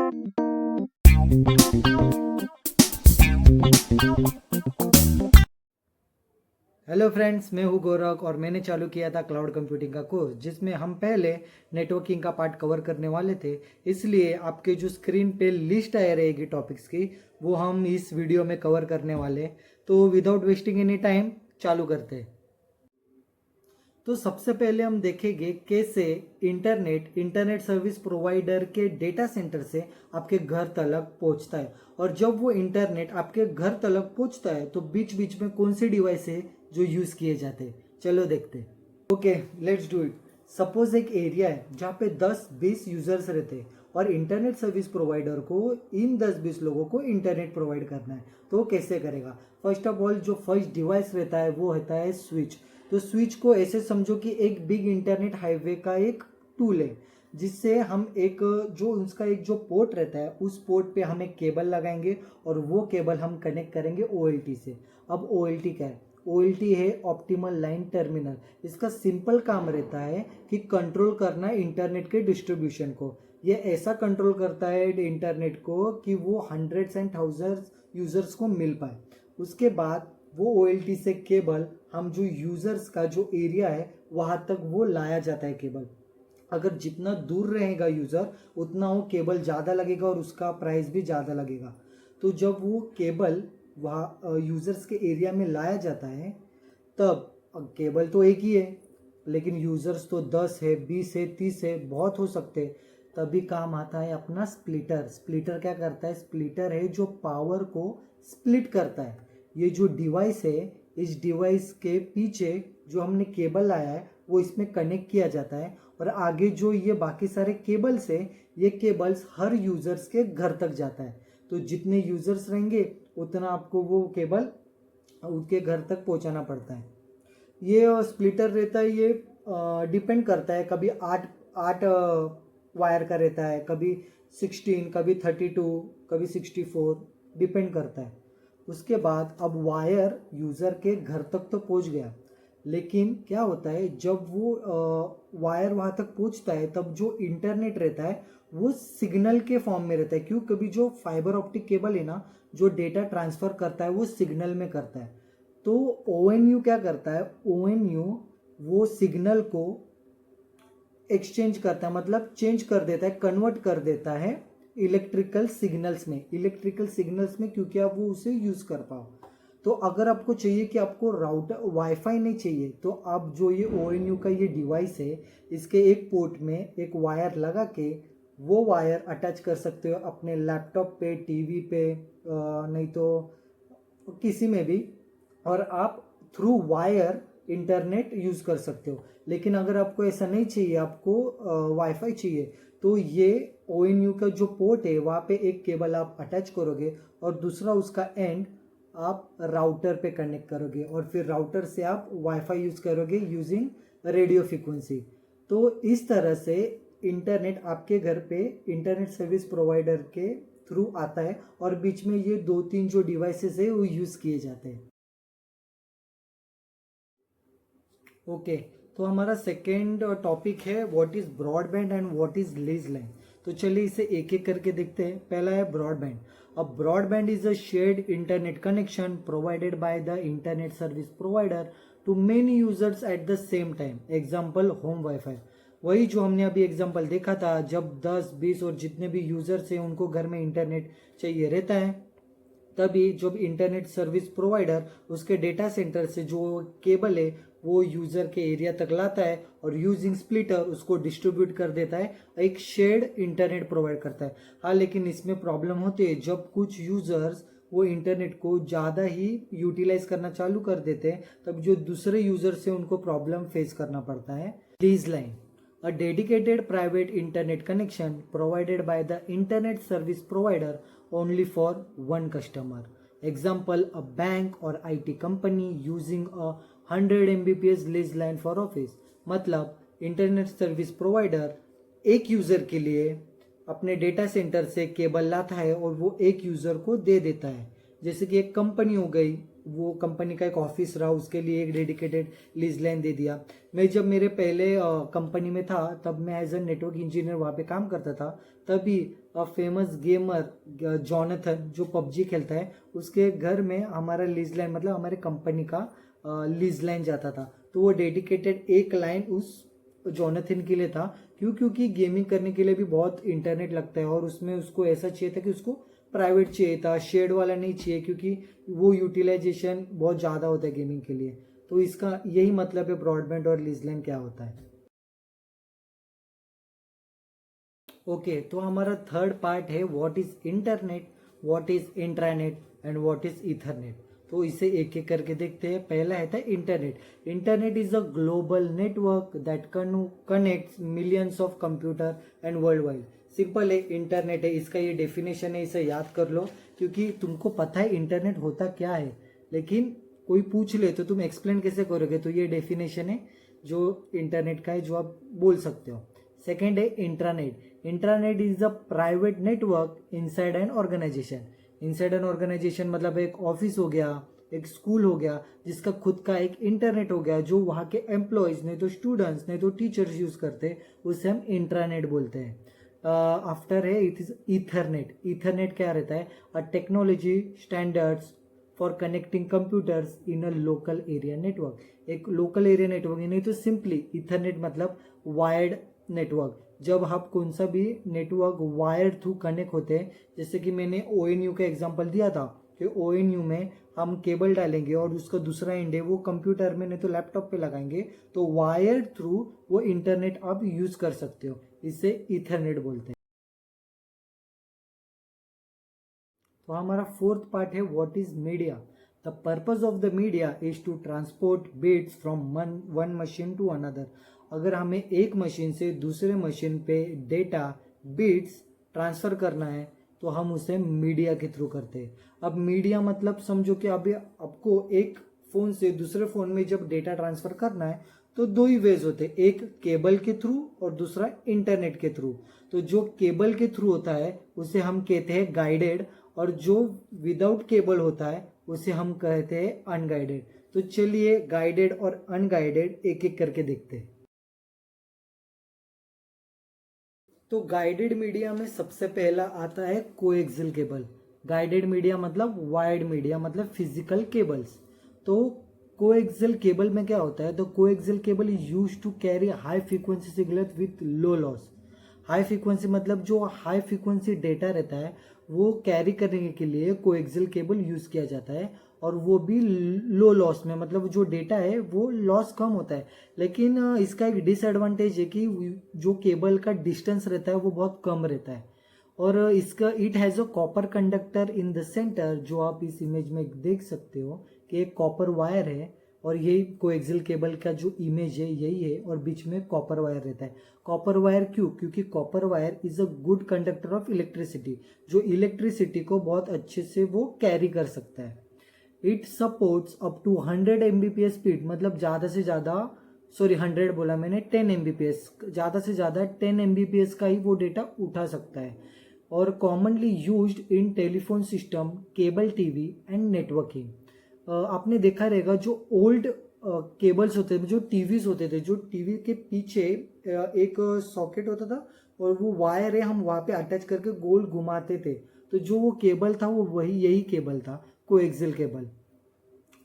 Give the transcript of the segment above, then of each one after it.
Hello friends, मैं हूं गौरव और मैंने चालू किया था क्लाउड कंप्यूटिंग का कोर्स, जिसमें हम पहले नेटवर्किंग का पार्ट कवर करने वाले थे। इसलिए आपके जो स्क्रीन पे लिस्ट आ रहेगी टॉपिक्स की, वो हम इस वीडियो में कवर करने वाले। तो विदाउट वेस्टिंग एनी टाइम चालू करते हैं। तो सबसे पहले हम देखेंगे कैसे इंटरनेट सर्विस प्रोवाइडर के डेटा सेंटर से आपके घर तक पहुंचता है। और जब वो इंटरनेट आपके घर तक पहुंचता है तो बीच बीच में कौन सी डिवाइस है जो यूज किए जाते हैं, चलो देखते हैं। Okay, let's do it. Suppose एक एरिया है जहाँ पे 10-20 यूजर्स रहते हैं और इंटरनेट सर्विस प्रोवाइडर को इन 10-20 लोगों को इंटरनेट प्रोवाइड करना है। तो वो कैसे करेगा? फर्स्ट ऑफ ऑल, जो फर्स्ट डिवाइस रहता है वो होता है स्विच। तो स्विच को ऐसे समझो कि एक बिग इंटरनेट हाईवे का एक टूल है, जिससे हम एक जो पोर्ट रहता है उस पोर्ट पे हम एक केबल लगाएंगे और वो केबल हम कनेक्ट करेंगे OLT से। अब OLT क्या है? OLT है ऑप्टिमल लाइन टर्मिनल। इसका सिंपल काम रहता है कि कंट्रोल करना इंटरनेट के डिस्ट्रीब्यूशन को। ये ऐसा कंट्रोल करता है इंटरनेट को कि वो हंड्रेड्स एंड थाउजेंड्स यूजर्स को मिल पाए। उसके बाद वो OLT से केबल हम जो यूजर्स का जो एरिया है वहां तक वो लाया जाता है केबल। अगर जितना दूर रहेगा यूजर उतना वो केबल ज़्यादा लगेगा और उसका प्राइस भी ज़्यादा लगेगा। तो जब वो केबल वहाँ यूजर्स के एरिया में लाया जाता है, तब केबल तो एक ही है लेकिन यूजर्स तो 10 है, 20 है, 30 है, बहुत हो सकते हैं। तभी काम आता है अपना स्प्लिटर। स्प्लिटर क्या करता है? स्प्लिटर है जो पावर को स्प्लिट करता है। ये जो डिवाइस है, इस डिवाइस के पीछे जो हमने केबल लाया है वो इसमें कनेक्ट किया जाता है और आगे जो ये बाकी सारे केबल्स है, ये केबल्स हर यूजर्स के घर तक जाता है। तो जितने यूजर्स रहेंगे उतना आपको वो केबल उनके घर तक पहुंचाना पड़ता है। ये स्प्लिटर रहता है, ये डिपेंड करता है, कभी आठ आठ वायर का रहता है, कभी 16, कभी 32, कभी 64, डिपेंड करता है। उसके बाद अब वायर यूज़र के घर तक तो पहुंच गया, लेकिन क्या होता है जब वो वायर वहाँ तक पहुंचता है तब जो इंटरनेट रहता है वो सिग्नल के फॉर्म में रहता है। क्यों? कभी जो फाइबर ऑप्टिक केबल है ना, जो डेटा ट्रांसफ़र करता है वो सिग्नल में करता है। तो ONU क्या करता है? ONU वो सिग्नल को एक्सचेंज करता है, मतलब चेंज कर देता है, कन्वर्ट कर देता है इलेक्ट्रिकल सिग्नल्स में, क्योंकि आप वो उसे यूज कर पाओ। तो अगर आपको चाहिए कि आपको राउटर वाईफाई नहीं चाहिए, तो आप जो ये ONU का ये डिवाइस है, इसके एक पोर्ट में एक वायर लगा के वो वायर अटैच कर सकते हो अपने लैपटॉप पे, टीवी पे, नहीं तो किसी में भी, और आप थ्रू वायर इंटरनेट यूज़ कर सकते हो। लेकिन अगर आपको ऐसा नहीं चाहिए, आपको वाईफाई चाहिए, तो ये ONU का जो पोर्ट है वहाँ पे एक केबल आप अटैच करोगे और दूसरा उसका एंड आप राउटर पे कनेक्ट करोगे और फिर राउटर से आप वाईफाई यूज़ करोगे यूजिंग रेडियो फ्रिक्वेंसी। तो इस तरह से इंटरनेट आपके घर पे इंटरनेट सर्विस प्रोवाइडर के थ्रू आता है और बीच में ये 2-3 जो डिवाइसेस है वो यूज़ किए जाते हैं। ओके, तो हमारा सेकेंड टॉपिक है what is broadband and what is lease line. तो चलिए इसे एक एक करके देखते हैं। पहला है ब्रॉडबैंड। अब broadband is a shared internet connection provided by the internet service provider to many users at the same time. Example home wifi. वही जो हमने अभी एग्जाम्पल देखा था, जब 10-20 और जितने भी यूजर्स हैं उनको घर में इंटरनेट चाहिए रहता है, तभी जब इंटरनेट सर्विस प्रोवाइडर उसके डेटा सेंटर से जो केबल है वो यूजर के एरिया तक लाता है और यूजिंग स्प्लिटर उसको डिस्ट्रीब्यूट कर देता है, एक शेयर्ड इंटरनेट प्रोवाइड करता है। हाँ, लेकिन इसमें प्रॉब्लम होती है जब कुछ यूजर्स वो इंटरनेट को ज़्यादा ही यूटिलाइज करना चालू कर देते हैं, तब जो दूसरे यूजर से उनको प्रॉब्लम फेस करना पड़ता है। Lease line, a dedicated private internet connection provided by the internet service provider only for one customer. Example, a bank or IT company using a 100 Mbps lease line for office. मतलब internet service provider एक user के लिए अपने data centre से cable लाता है और वो एक यूज़र को दे देता है। जैसे कि एक कंपनी हो गई, वो कंपनी का एक ऑफिस रहा, उसके लिए एक डेडिकेटेड लीज लाइन दे दिया। मैं जब मेरे पहले कंपनी में था तब मैं एज अ नेटवर्क इंजीनियर वहाँ पे काम करता था, तभी अ फेमस गेमर जॉनथन जो पबजी खेलता है, उसके घर में हमारा लीज लाइन मतलब हमारे कंपनी का लीज लाइन जाता था। तो वो डेडिकेटेड एक लाइन उस जॉनथन के लिए था। क्योंकि गेमिंग करने के लिए भी बहुत इंटरनेट लगता है और उसमें उसको ऐसा चाहिए था कि उसको प्राइवेट चाहिए था, शेड वाला नहीं चाहिए, क्योंकि वो यूटिलाइजेशन बहुत ज़्यादा होता है गेमिंग के लिए। तो इसका यही मतलब है ब्रॉडबैंड और लीज लाइन क्या होता है। ओके, तो हमारा थर्ड पार्ट है what is internet, what is intranet and what is Ethernet. तो इसे एक एक करके देखते हैं। पहला है था internet. Internet is a global network that connects millions of computer and world wide. Simple है, इंटरनेट है, इसका ये डेफिनेशन है, इसे याद कर लो, क्योंकि तुमको पता है इंटरनेट होता क्या है, लेकिन कोई पूछ ले तो तुम एक्सप्लेन कैसे करोगे। तो ये डेफिनेशन है जो इंटरनेट का है, जो आप बोल सकते हो। सेकेंड है intranet. Intranet is a private network inside an organization. Inside an organization मतलब एक ऑफिस हो गया, एक स्कूल हो गया, जिसका खुद का एक इंटरनेट हो गया, जो वहाँ के एम्प्लॉयज नहीं तो स्टूडेंट्स नहीं तो टीचर्स यूज करते हैं, उसे हम इंट्रानेट बोलते हैं। आफ्टर है इट इज ईथरनेट। ईथरनेट क्या रहता है? A technology standards for connecting computers in a local area network. एक लोकल एरिया नेटवर्क, नहीं तो सिंपली ईथरनेट मतलब वायर्ड नेटवर्क। जब आप कौन सा भी नेटवर्क वायर्ड थ्रू कनेक्ट होते हैं, जैसे कि मैंने ONU का एग्जांपल दिया था कि ONU में हम केबल डालेंगे और उसका दूसरा एंड है वो कंप्यूटर में नहीं तो लैपटॉप पे लगाएंगे, तो वायर्ड थ्रू वो इंटरनेट आप यूज कर सकते हो, इसे ईथरनेट बोलते हैं। तो हमारा फोर्थ पार्ट है what is media. The purpose of the media is to transport bits from one machine to another. अगर हमें एक मशीन से दूसरे मशीन पे डेटा बिट्स ट्रांसफर करना है तो हम उसे मीडिया के थ्रू करते हैं। अब मीडिया मतलब समझो कि अभी आपको एक फोन से दूसरे फोन में जब डेटा ट्रांसफर करना है तो दो ही वेज होते हैं, एक केबल के थ्रू और दूसरा इंटरनेट के थ्रू। तो जो केबल के थ्रू होता है उसे हम कहते हैं गाइडेड, और जो विदाउट केबल होता है उसे हम कहते हैं अनगाइडेड। तो चलिए गाइडेड और अनगाइडेड एक एक करके देखते हैं। तो गाइडेड मीडिया में सबसे पहला आता है कोएक्सियल केबल। गाइडेड मीडिया मतलब वायर्ड मीडिया मतलब फिजिकल केबल्स। तो कोएक्सियल केबल में क्या होता है? तो coaxial cable is use to carry high frequency signal with low loss. High frequency मतलब जो हाई फ्रीक्वेंसी डेटा रहता है वो कैरी करने के लिए कोएक्सियल केबल यूज किया जाता है, और वो भी लो लॉस में, मतलब जो डेटा है वो लॉस कम होता है। लेकिन इसका एक डिसएडवांटेज है कि जो केबल का डिस्टेंस रहता है वो बहुत कम रहता है। और इसका it has a copper conductor in the centre, जो आप इस इमेज में देख सकते हो कि एक कॉपर वायर है, और यही कोएक्सियल केबल का जो इमेज है यही है, और बीच में कॉपर वायर रहता है। कॉपर वायर क्यों? क्योंकि copper wire is a good conductor of electricity, जो इलेक्ट्रिसिटी को बहुत अच्छे से वो कैरी कर सकता है। It supports up to 100 Mbps speed, मतलब ज़्यादा से ज़्यादा, सॉरी 100 बोला मैंने, 10 Mbps, ज़्यादा से ज़्यादा 10 Mbps का ही वो डेटा उठा सकता है। और commonly used in telephone system, cable TV and networking. आपने देखा रहेगा जो ओल्ड केबल्स होते थे, जो टीवीज होते थे, जो टीवी के पीछे एक सॉकेट होता था और वो वायर है, हम वहाँ पे अटैच करके गोल घुमाते थे। तो जो वो केबल था वो वही यही केबल था, कोएक्सियल केबल।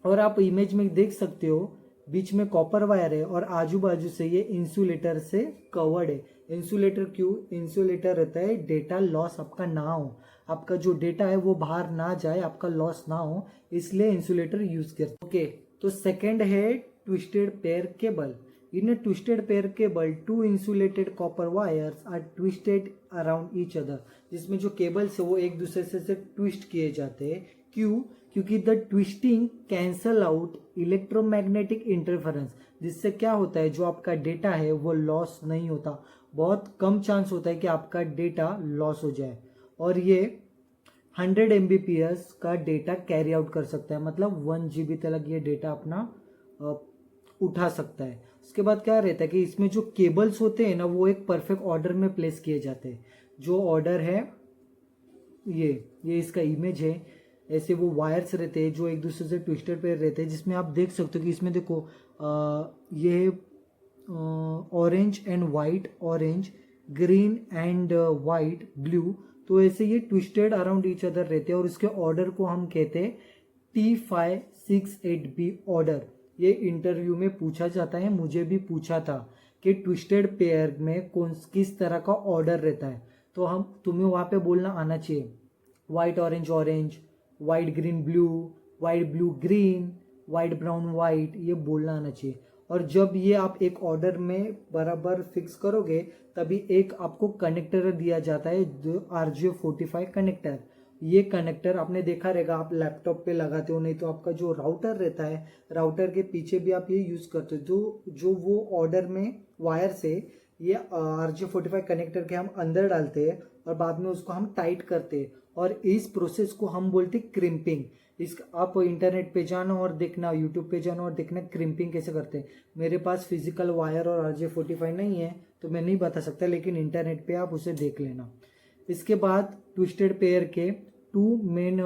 और आप इमेज में देख सकते हो बीच में कॉपर वायर है और आजू बाजू से ये इंसुलेटर से कवर्ड है। इंसुलेटर क्यों? इंसुलेटर रहता है डेटा लॉस आपका ना हो, आपका जो डेटा है वो बाहर ना जाए, आपका लॉस ना हो, इसलिए इंसुलेटर यूज करते। ओके, तो सेकंड है twisted pair cable. In a twisted pair cable, two insulated copper wires are twisted around each other। जिसमें जो केबल्स है वो एक दूसरे से ट्विस्ट किए जाते हैं। क्यों? क्योंकि the twisting cancel out electromagnetic interference. जिससे क्या होता है, जो आपका डेटा है वो लॉस नहीं होता, बहुत कम चांस होता है कि आपका डेटा लॉस हो जाए। और ये 100 Mbps का डेटा कैरी आउट कर सकता है, मतलब 1 GB तक ये डेटा अपना उठा सकता है। उसके बाद क्या रहता है कि इसमें जो केबल्स होते हैं ना वो एक परफेक्ट ऑर्डर में प्लेस किए जाते हैं। जो ऑर्डर है ये इसका इमेज है, ऐसे वो वायर्स रहते हैं जो एक दूसरे से ट्विस्टेड पे रहते हैं, जिसमें आप देख सकते हो कि इसमें देखो ये orange and white, orange green and white blue. तो ऐसे ये ट्विस्टेड अराउंड ईच अदर रहते हैं और इसके ऑर्डर को हम कहते हैं T568B ऑर्डर। ये इंटरव्यू में पूछा जाता है, मुझे भी पूछा था कि ट्विस्टेड पेयर में किस तरह का ऑर्डर रहता है, तो तुम्हें वहाँ पे बोलना आना चाहिए white orange orange, white green blue, white blue green, white brown white, ये बोलना आना चाहिए। और जब ये आप एक ऑर्डर में बराबर फिक्स करोगे तभी एक आपको कनेक्टर दिया जाता है जो RJ45 कनेक्टर। ये कनेक्टर आपने देखा रहेगा, आप लैपटॉप पे लगाते हो, नहीं तो आपका जो राउटर रहता है राउटर के पीछे भी आप ये यूज़ करते हो। जो वो ऑर्डर में वायर से ये RJ45 कनेक्टर के हम अंदर डालते हैं और बाद में उसको हम टाइट करते हैं और इस प्रोसेस को हम बोलते हैं क्रिम्पिंग। इस आप इंटरनेट पे जाना और देखना, यूट्यूब पे जाना और देखना क्रिम्पिंग कैसे करते हैं। मेरे पास फिजिकल वायर और RJ45 नहीं है तो मैं नहीं बता सकता, लेकिन इंटरनेट पे आप उसे देख लेना। इसके बाद ट्विस्टेड पेयर के 2 मेन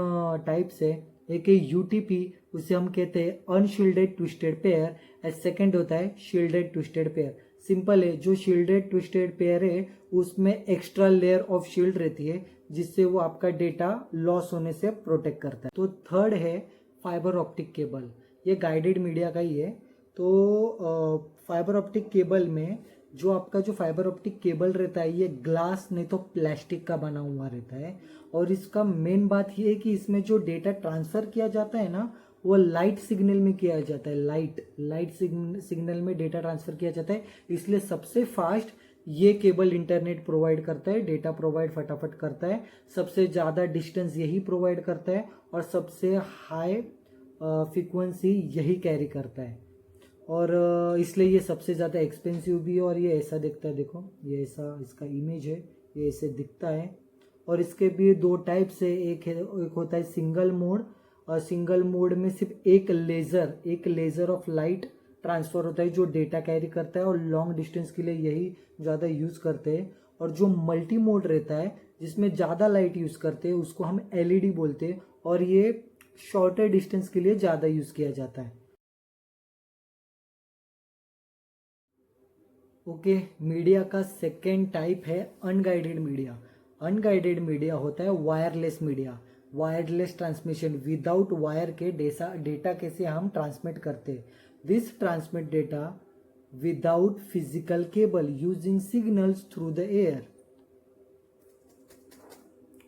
टाइप्स है। एक है UTP, उसे हम कहते हैं unshielded twisted pair, and second होता है शील्डेड ट्विस्टेड पेयर। सिंपल है, जो शील्डेड ट्विस्टेड पेयर है उसमें एक्स्ट्रा लेयर ऑफ शील्ड रहती है जिससे वो आपका डेटा लॉस होने से प्रोटेक्ट करता है। तो थर्ड है फाइबर ऑप्टिक केबल, ये गाइडेड मीडिया का ही है। तो फाइबर ऑप्टिक केबल में जो आपका जो फाइबर ऑप्टिक केबल रहता है ये ग्लास नहीं तो प्लास्टिक का बना हुआ रहता है और इसका मेन बात ये है कि इसमें जो डेटा ट्रांसफ़र किया जाता है ना वो लाइट सिग्नल में किया जाता है। लाइट सिग्नल में डेटा ट्रांसफ़र किया जाता है, इसलिए सबसे फास्ट ये केबल इंटरनेट प्रोवाइड करता है, डेटा प्रोवाइड फटाफट करता है, सबसे ज़्यादा डिस्टेंस यही प्रोवाइड करता है और सबसे हाई फ्रीक्वेंसी यही कैरी करता है और इसलिए ये सबसे ज़्यादा एक्सपेंसिव भी है। और ये ऐसा दिखता है, देखो ये ऐसा इसका इमेज है, ये ऐसे दिखता है। और इसके भी 2 टाइप्स है, एक होता है सिंगल मोड, और सिंगल मोड में सिर्फ एक लेज़र ऑफ लाइट ट्रांसफ़र होता है जो डेटा कैरी करता है और लॉन्ग डिस्टेंस के लिए यही ज़्यादा यूज़ करते हैं। और जो मल्टी मोड रहता है जिसमें ज़्यादा लाइट यूज़ करते हैं उसको हम LED बोलते हैं और ये शॉर्टर डिस्टेंस के लिए ज़्यादा यूज़ किया जाता है। ओके, मीडिया का सेकेंड टाइप है अनगाइडेड मीडिया। अनगाइडेड मीडिया होता है wireless media, wireless transmission, without wire के डेटा कैसे हम ट्रांसमिट करते हैं। This transmit data without physical cable using signals through the air.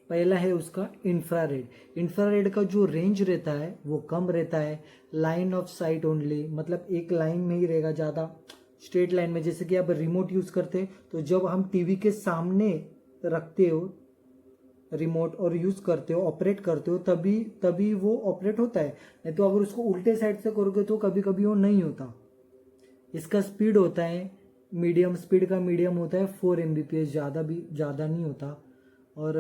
पहला है उसका इंफ्रारेड। इंफ्रारेड का जो रेंज रहता है वो कम रहता है, लाइन ऑफ साइट ओनली, मतलब एक लाइन में ही रहेगा, ज़्यादा स्ट्रेट लाइन में। जैसे कि आप रिमोट यूज़ करते हैं तो जब हम टीवी के सामने रखते हो रिमोट और यूज़ करते हो, ऑपरेट करते हो, तभी वो ऑपरेट होता है, नहीं तो अगर उसको उल्टे साइड से करोगे तो कभी कभी वो नहीं होता। इसका स्पीड होता है मीडियम, स्पीड का मीडियम होता है 4 Mbps, ज़्यादा नहीं होता। और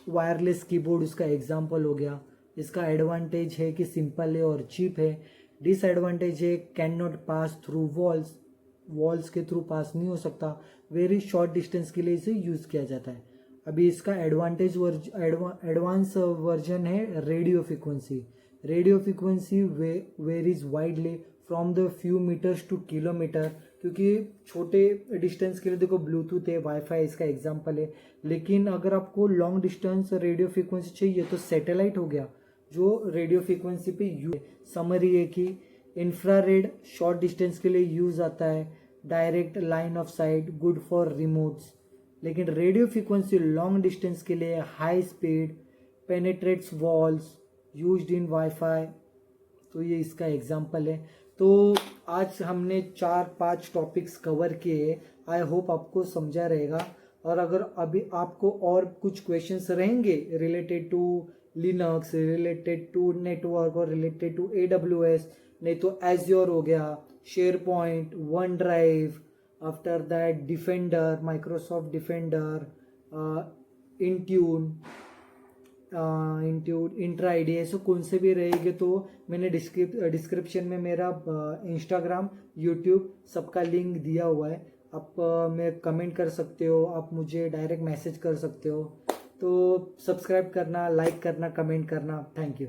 वायरलेस कीबोर्ड उसका एग्जाम्पल हो गया। इसका एडवांटेज है कि सिंपल है और चीप है। डिसएडवांटेज है can not pass through walls के थ्रू पास नहीं हो सकता, वेरी शॉर्ट डिस्टेंस के लिए इसे यूज़ किया जाता है। अभी इसका एडवांस वर्जन है radio frequency varies widely from the few metres to kilometre, क्योंकि छोटे डिस्टेंस के लिए देखो ब्लूटूथ है, वाईफाई इसका एग्जांपल है। लेकिन अगर आपको लॉन्ग डिस्टेंस रेडियो फ्रिक्वेंसी चाहिए तो सैटेलाइट हो गया जो रेडियो फ्रिक्वेंसी पे यूज। समरी है कि इंफ्रारेड शॉर्ट डिस्टेंस के लिए यूज आता है, direct line of site, good for remotes. लेकिन रेडियो फ्रिक्वेंसी लॉन्ग डिस्टेंस के लिए high speed, penetrates walls, used in wifi, तो ये इसका एग्जांपल है। तो आज हमने 4-5 टॉपिक्स कवर किए, आई होप आपको समझा रहेगा। और अगर अभी आपको और कुछ क्वेश्चंस रहेंगे related to Linux, related to network और रिलेटेड टू AWS, नहीं तो एज्योर हो गया, SharePoint, OneDrive, after that Defender, Microsoft Defender, Intune, Entra ID, ऐसे कौन से भी रहेंगे तो मैंने डिस्क्रिप्शन में मेरा इंस्टाग्राम, यूट्यूब सबका लिंक दिया हुआ है। आप मैं कमेंट कर सकते हो, आप मुझे डायरेक्ट मैसेज कर सकते हो। तो सब्सक्राइब करना, लाइक करना, कमेंट करना। Thank you.